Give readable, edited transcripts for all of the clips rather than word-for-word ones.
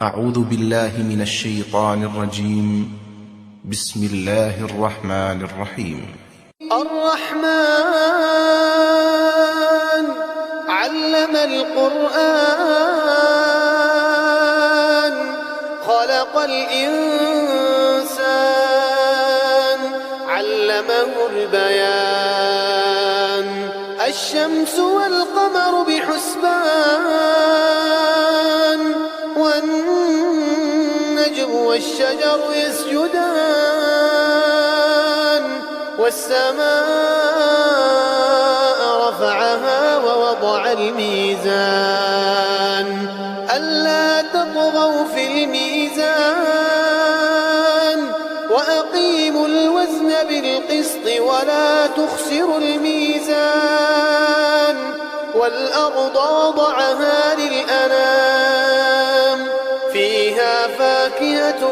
أعوذ بالله من الشيطان الرجيم. بسم الله الرحمن الرحيم. الرحمن علم القرآن خلق الإنسان علمه البيان الشمس والقمر بحسبان والنجم والشجر يسجدان والسماء رفعها ووضع الميزان ألا تطغوا في الميزان وأقيموا الوزن بالقسط ولا تخسروا الميزان والأرض وضعها للأنام فيها فاكهة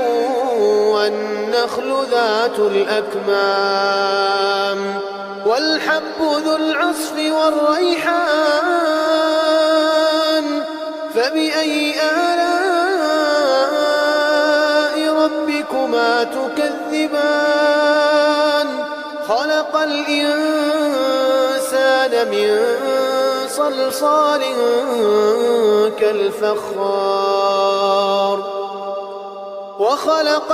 والنخل ذات الأكمام والحب ذو العصف والريحان فبأي آلاء ربكما تكذبان خلق الإنسان من صلصال كالفخار وخلق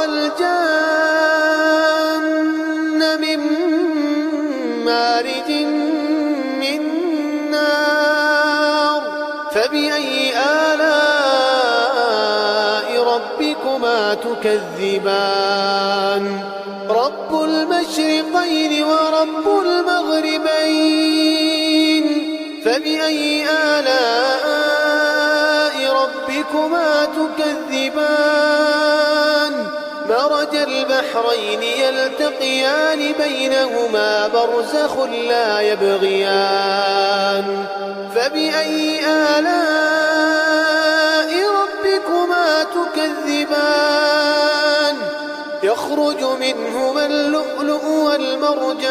الجان من مارج من نار فبأي آلاء ربكما تكذبان رب المشرقين ورب المغربين فبأي آلاء ربكما تكذبان مرج البحرين يلتقيان بينهما برزخ لا يبغيان فبأي آلاء ربكما تكذبان يخرج منهما اللؤلؤ والمرجان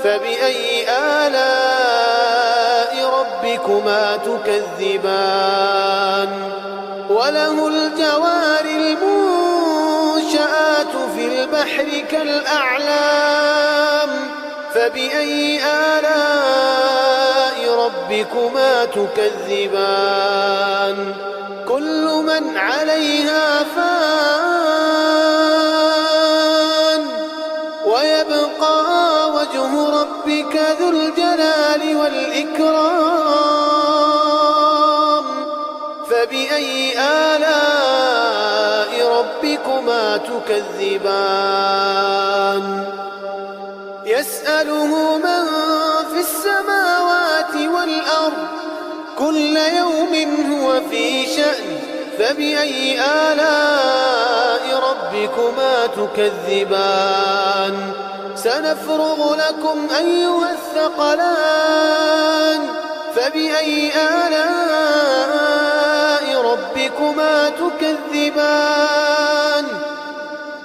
فبأي آلاء ربكما تكذبان وله الجوار المنشآت في البحر كالأعلام فبأي آلاء ربكما تكذبان كل من عليها فان ويبقى وجه ربك ذو الجلال والإكرام فبأي آلاء ربكما تكذبان يسأله من في السماوات والأرض كل يوم هو في شأن فبأي آلاء ربكما تكذبان سنفرغ لكم أيها الثقلان فبأي آلاء ربكما تكذبان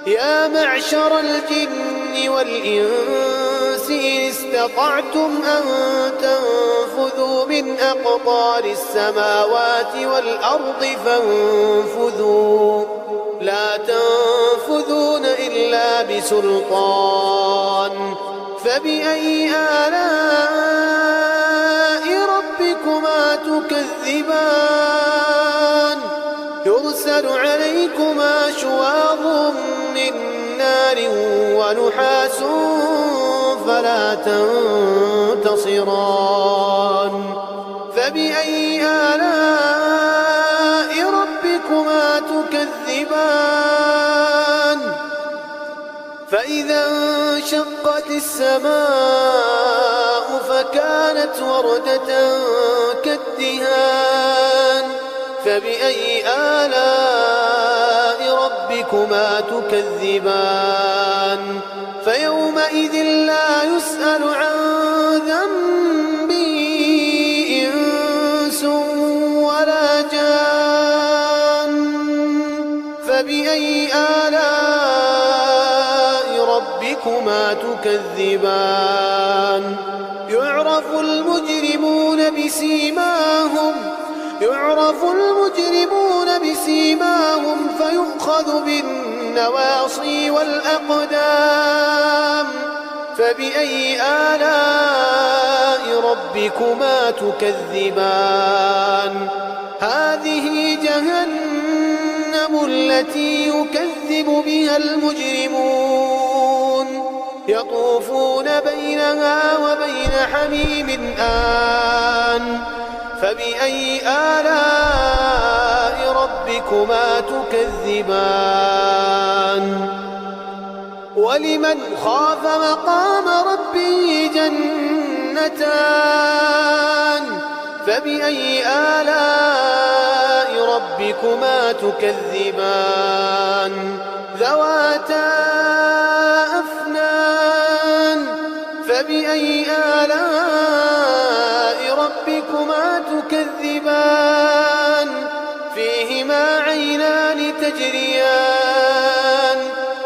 يا معشر الجن والإنس إن استطعتم أن تنفذوا من أقطار السماوات والأرض فانفذوا لا تنفذون إلا بسلطان فبأي آلاء ربكما تكذبان يرسل عليكما شواظ من نار ونحاس فلا تنتصران فبأي آلاء ربكما تكذبان فإذا انشقت السماء فكانت وردة كالدهان فبأي آلاء ربكما تكذبان فيومئذ لا يسأل عن ذنبه إنس ولا جان فبأي آلاء ربكما تكذبان يعرف المجرمون بسيماهم يعرف المجرمون يؤخذ بالنواصي والأقدام فبأي آلاء ربكما تكذبان هذه جهنم التي يكذب بها المجرمون يطوفون بينها وبين حميم آن فبأي آلاء ربكما تكذبان ولمن خاف مقام ربه جنتان فبأي آلاء ربكما تكذبان ذواتا أفنان فبأي آلاء ربكما تكذبان فيهما عينان تجريان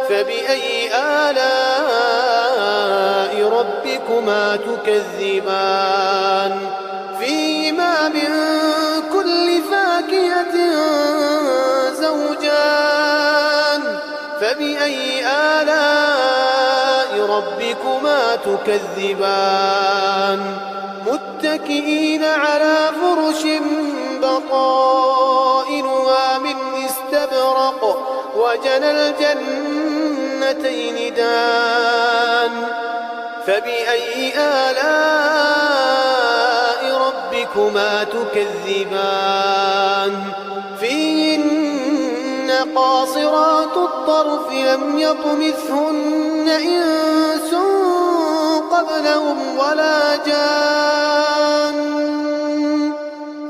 فبأي آلاء ربكما تكذبان فيهما من كل فاكهة زوجان فبأي آلاء ربكما تكذبان متكئين على فرش بطائنها من استبرق وجنى الجنتين دان فبأي آلاء ربكما تكذبان فيهن قاصرات الطرف لم يطمثهن إنس قبلهم ولا جان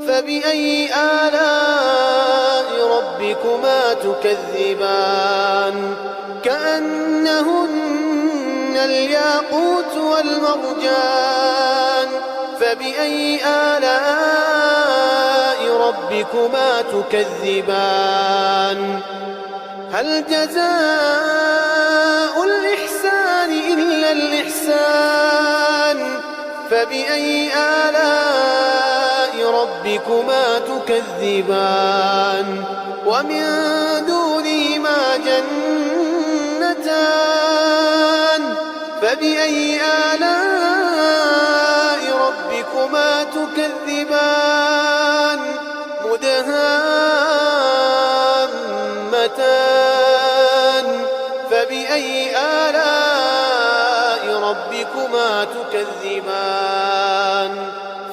فبأي آلاء ربكما تكذبان كأنهن الياقوت والمرجان فبأي آلاء ربكما تكذبان هل جزاء الإحسان إلا الإحسان فبأي آلاء ربكما تكذبان ومن دونهما جنتان فبأي آلاء ربكما تكذبان مدهامتان فبأي آلاء ربكما تكذبان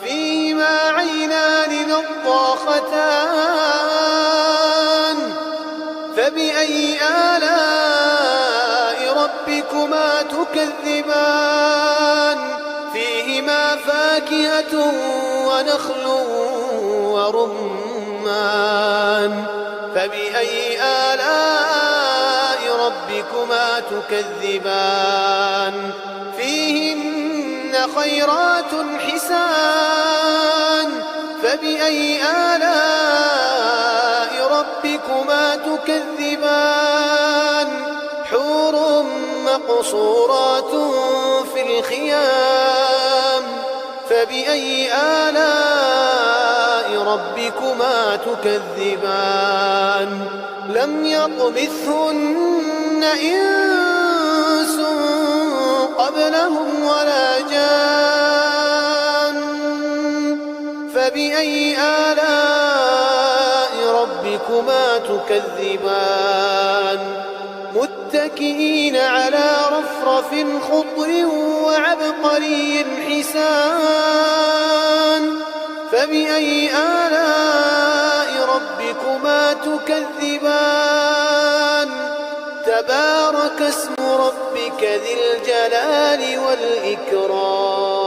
فيهما عينان نضاختان فبأي آلاء ربكما تكذبان فيهما فاكهة ونخل ورمان فبأي آلاء ربكما تكذبان فيهن خيرات حسان فبأي آلاء ربكما تكذبان حور مقصورات في الخيام فبأي آلاء ربكما تكذبان لم يطمثهن إنس قبلهم ولا جان فبأي آلاء ربكما تكذبان متكئين على رفرف خضر وعبقري حسان فبأي آلاء ربكما تكذبان تبارك اسم ربك ذي الجلال والإكرام